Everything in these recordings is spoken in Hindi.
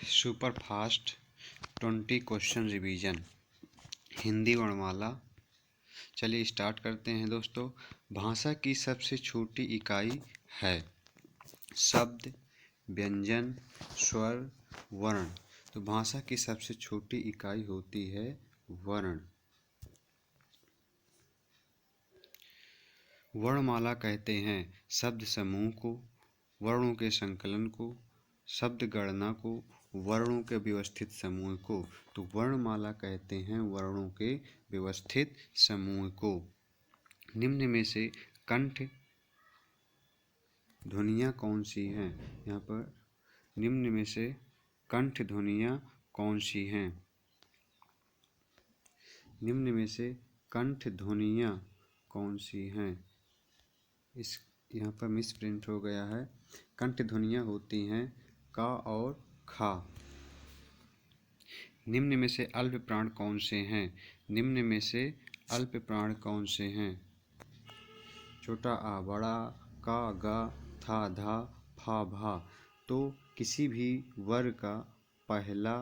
Super fast 20 question revision Hindi वर्णमाला। चलिए स्टार्ट करते हैं दोस्तों। भाषा की सबसे छोटी इकाई है शब्द, व्यंजन, स्वर, वर्ण। तो भाषा की सबसे छोटी इकाई होती है वर्ण। वर्णमाला कहते हैं शब्द समूह को, वर्णों के संकलन को, शब्द गणना को, वर्णों के व्यवस्थित समूह को। तो वर्णमाला कहते हैं वर्णों के व्यवस्थित समूह को। निम्न में से कंठ ध्वनियाँ कौन सी हैं? यहाँ पर निम्न में से कंठ ध्वनियाँ कौन सी हैं? निम्न में से कंठ ध्वनियाँ कौन सी हैं? इस यहाँ पर मिस प्रिंट हो गया है। कंठ ध्वनियाँ होती हैं का और खा। निम्न में से अल्प प्राण कौन से हैं? निम्न में से अल्प प्राण कौन से हैं? छोटा आ, बड़ा का, गा, था, धा, फा, भा। तो किसी भी वर्ग का पहला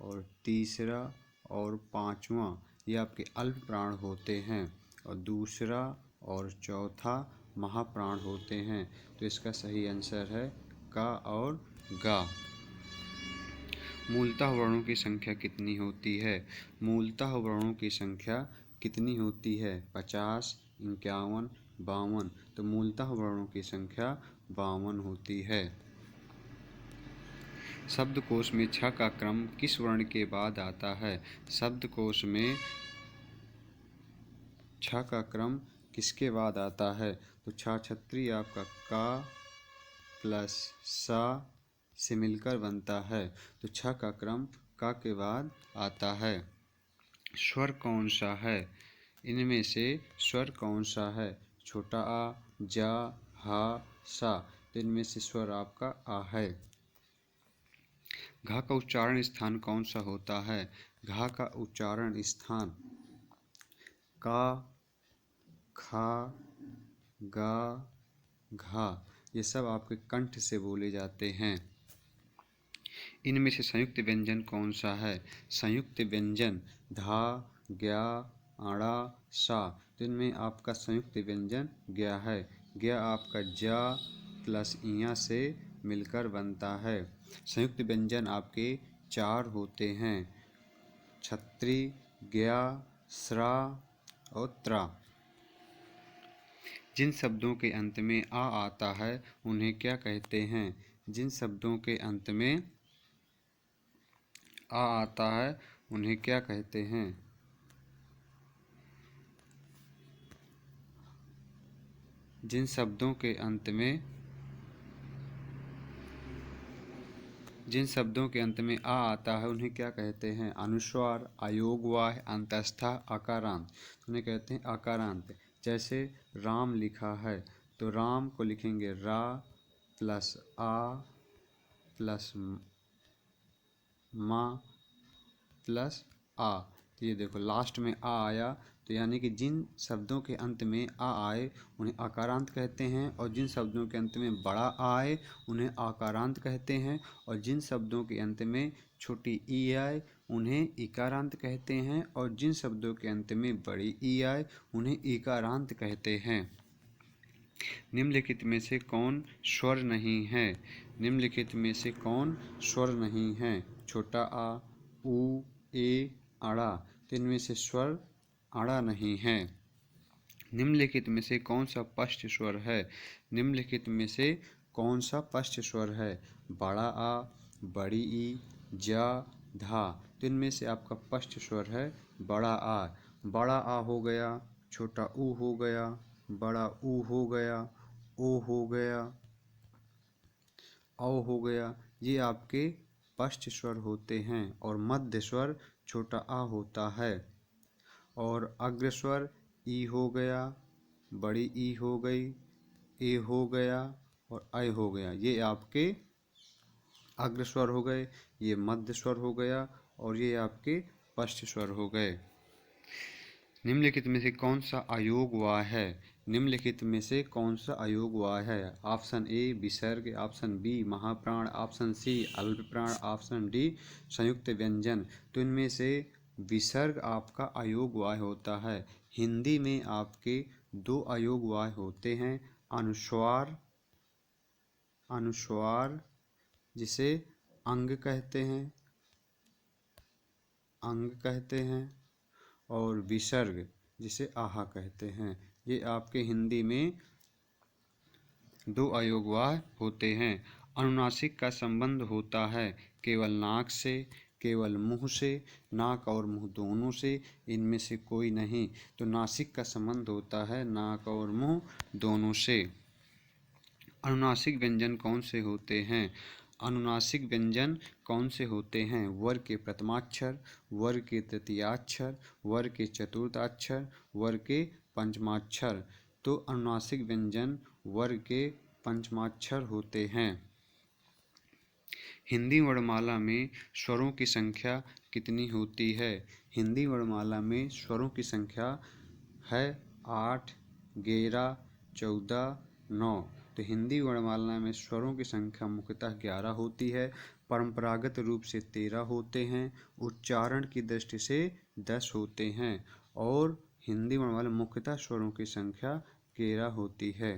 और तीसरा और पांचवा ये आपके अल्प प्राण होते हैं और दूसरा और चौथा महाप्राण होते हैं। तो इसका सही आंसर है का और गा। मूलतः वर्णों की संख्या कितनी होती है? मूलतः वर्णों की संख्या कितनी होती है? 50, 51, 52। तो मूलतः वर्णों की संख्या 52 होती है। शब्दकोश में छ का क्रम किस वर्ण के बाद आता है? शब्दकोश में छ का क्रम किसके बाद आता है? तो छ छत्री आपका का प्लस सा से मिलकर बनता है। तो छ का क्रम का के बाद आता है। स्वर कौन सा है? इनमें से स्वर कौन सा है? छोटा आ, जा, हा, सा। तो इनमें से स्वर आपका आ है। घा का उच्चारण स्थान कौन सा होता है? घा का उच्चारण स्थान का, खा, गा, घा ये सब आपके कंठ से बोले जाते हैं। इनमें से संयुक्त व्यंजन कौन सा है? संयुक्त व्यंजन धा, ग्या, आड़ा, सा। तो इनमें आपका संयुक्त व्यंजन ग्या है। ग्या आपका जा प्लस इया से मिलकर बनता है। संयुक्त व्यंजन आपके 4 होते हैं, छत्री, ग्या, स्रा और त्रा। जिन शब्दों के अंत में आ आता है उन्हें क्या कहते हैं? जिन शब्दों के अंत में आ आता है उन्हें क्या कहते हैं? जिन शब्दों के अंत में आ आता है उन्हें क्या कहते हैं? अनुस्वार, अयोगवाह, अंतस्था, आकारांत। उन्हें कहते हैं आकारांत। जैसे राम लिखा है तो राम को लिखेंगे रा प्लस आ प्लस मा प्लस आ। तो ये देखो लास्ट में आ आया। तो यानी कि जिन शब्दों के अंत में आ आए उन्हें आकारांत कहते हैं और जिन शब्दों के अंत में बड़ा आ आए उन्हें आकारांत कहते हैं और जिन शब्दों के अंत में छोटी ई आए उन्हें इकारांत कहते हैं और जिन शब्दों के अंत में बड़ी ई आए उन्हें इकारांत कहते हैं। निम्नलिखित में से कौन स्वर नहीं है? निम्नलिखित में से कौन स्वर नहीं है? छोटा आ, उ, ए, अड़ा। तो इनमें से स्वर अड़ा नहीं है। निम्नलिखित में से कौन सा पश्च स्वर है? निम्नलिखित में से कौन सा पश्च स्वर है? बड़ा आ, बड़ी ई, जा, धा। तो इनमें से आपका पश्च स्वर है बड़ा आ। बड़ा आ हो गया, छोटा ऊ हो गया, बड़ा ऊ हो गया, ओ हो गया, औ हो गया। ये आपके पश्च स्वर होते हैं और मध्य स्वर छोटा आ होता है और अग्रस्वर ई हो गया, बड़ी ई हो गई, ए हो गया और ऐ हो गया। ये आपके अग्रस्वर हो गए, ये मध्य स्वर हो गया और ये आपके पश्च स्वर हो गए। निम्नलिखित में से कौन सा अयोगवाह है? निम्नलिखित में से कौन सा अयोगवाय है? ऑप्शन ए विसर्ग, ऑप्शन बी महाप्राण, ऑप्शन सी अल्पप्राण, ऑप्शन डी संयुक्त व्यंजन। तो इनमें से विसर्ग आपका अयोगवाय होता है। हिंदी में आपके दो अयोगवाय होते हैं, अनुस्वार, अनुस्वार जिसे अंग कहते हैं, अंग कहते हैं, और विसर्ग जिसे आहा कहते हैं। ये आपके हिंदी में दो अयोगवाय होते हैं। अनुनासिक का संबंध होता है केवल नाक से, केवल मुंह से, नाक और मुंह दोनों से, इनमें से कोई नहीं। तो नासिक का संबंध होता है नाक और मुंह दोनों से। अनुनासिक व्यंजन कौन से होते हैं? अनुनासिक व्यंजन कौन से होते हैं? वर्ग के प्रथमाक्षर, वर्ग के तृतीयाक्षर, वर्ग के चतुर्थाक्षर, वर्ग के पंचमाक्षर। तो अनुनासिक व्यंजन वर्ग के पंचमाक्षर होते हैं। हिंदी वर्णमाला में स्वरों की संख्या कितनी होती है? हिंदी वर्णमाला में स्वरों की संख्या है 8, 11, 14, 9। तो हिंदी वर्णमाला में स्वरों की संख्या मुख्यतः 11 होती है। परंपरागत रूप से 13 होते हैं, उच्चारण की दृष्टि से 10 होते हैं, और हिंदी वर्णमाला में मुख्यतः स्वरों की संख्या 11 होती है।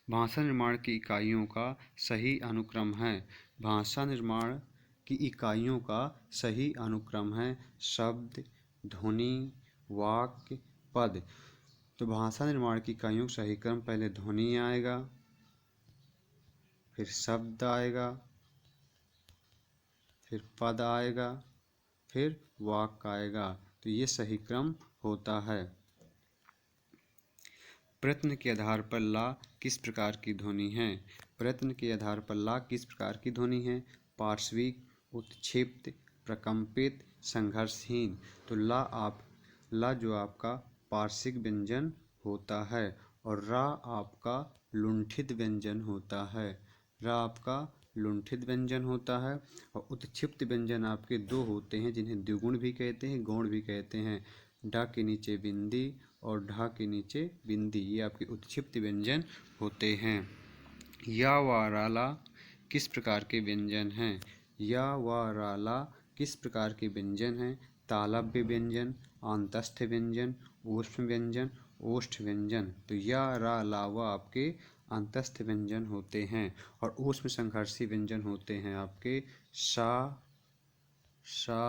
भाषा निर्माण की इकाइयों का सही अनुक्रम है। भाषा निर्माण की इकाइयों का सही अनुक्रम है शब्द, ध्वनि, वाक्य, पद। तो भाषा निर्माण की इकाइयों का सही क्रम पहले ध्वनि आएगा, फिर शब्द आएगा, फिर पद आएगा, फिर वाक्य आएगा। तो ये सही क्रम होता है। प्रयत्न के आधार पर ला किस प्रकार की ध्वनि है? प्रयत्न के आधार पर ला किस प्रकार की ध्वनि है? पार्श्विक, उत्क्षिप्त, प्रकंपित, संघर्षहीन। तो ला जो आपका पार्श्विक व्यंजन होता है, और रा आपका लुंठित व्यंजन होता है। रा आपका लुंठित व्यंजन होता है। और उत्क्षिप्त व्यंजन आपके दो होते हैं, जिन्हें द्विगुण भी कहते हैं, गौण भी कहते हैं। डा के नीचे बिंदी और ढा के नीचे बिंदी, ये आपके उत्क्षिप्त व्यंजन होते हैं। या व राला किस प्रकार के व्यंजन हैं? या व राला किस प्रकार के व्यंजन हैं? तालव्य व्यंजन, आंतस्थ व्यंजन, ऊष्म व्यंजन, ओष्ठ व्यंजन। तो या रा ला व आपके अंतस्थ व्यंजन होते हैं, और ऊष्म संघर्षी व्यंजन होते हैं आपके सा, सा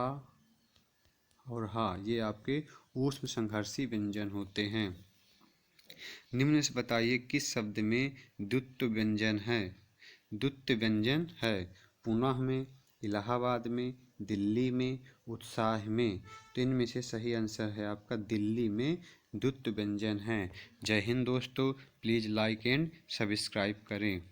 और हा। ये आपके ऊष्म संघर्षी व्यंजन होते हैं। निम्न से बताइए किस शब्द में द्वित्व व्यंजन है? द्वित्व व्यंजन है पुनः में, इलाहाबाद में, दिल्ली में, उत्साह में। तो इनमें से सही आंसर है आपका दिल्ली में द्वित्व व्यंजन है। जय हिंद दोस्तों, प्लीज़ लाइक एंड सब्सक्राइब करें।